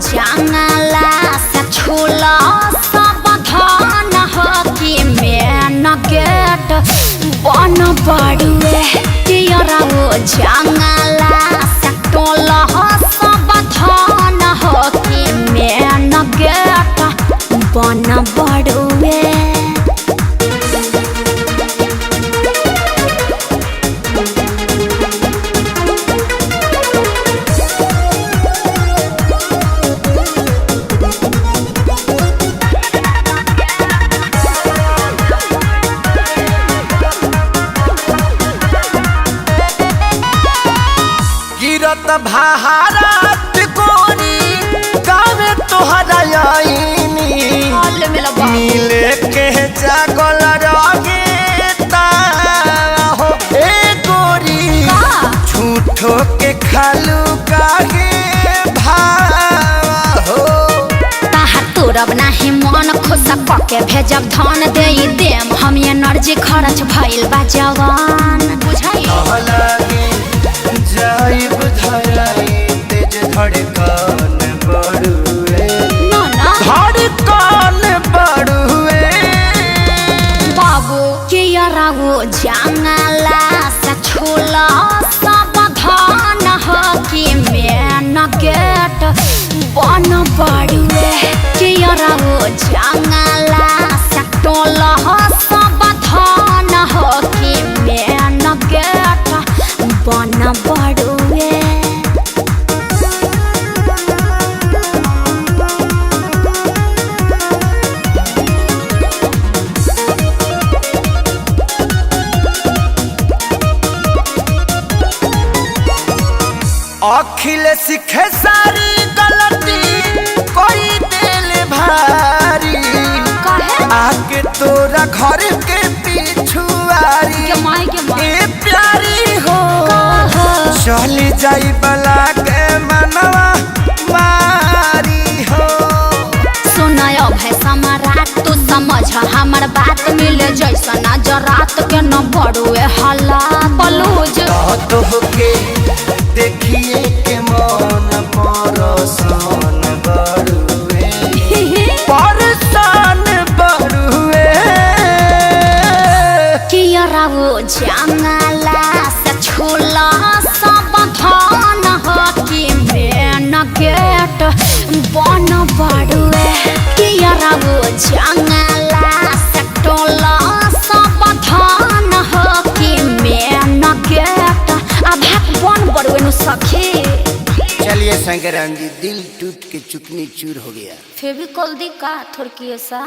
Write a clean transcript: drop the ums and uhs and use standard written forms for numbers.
जंगला से छूला सावधान हो कि मेन गेट बन पड़ुए कियरा वो जंगला से टोला सावधान हो कि मेन गेट बन पड़ुए। गिरत भारत कोनी कावे तोहरा आईनी मिले के जागल रगे हो ए गोरी झूठो के खालू काहे भाव हो ताहा तोरब नाही मन खुश पके भेजब धन दे देम हम एनर्जी खर्च भइल बा जवान बुझाई जाइब धराई तेज धड़कन बढ़ुए धड़कन बढ़ुए बाबू कियरा वो जंगला से छूला सावधान हो कि मेन गेट बन पड़ुए कियरा वो जंगला से टोला सावधान हो कि मेन गेट बन पड़ुए। अखिल सीखे सारी गलती कोई दिल भारी आके तोरा घर के पिछुआरी ए प्यारी हो चली जाई बला के मनवा मारी हो। सुनायो भाई सम्राट तू समझ हमर बात मिले जैसा नजरात के न बड़ुए हला बलूज तो के देखिए के मन परसान बढ़ुए परसान बढ़ुए कियरा वो जंगला से छूला सावधान हो कि मेन गेट बन पड़ुए कियरा वो जंगला से टोला सावधान हो कि मेन गेट अब बन पड़ुए नु सखी। चलिए शंकराम जी दिल टूट के चुकनी चूर हो गया। फेविकॉल दी का थोड़की ऐसा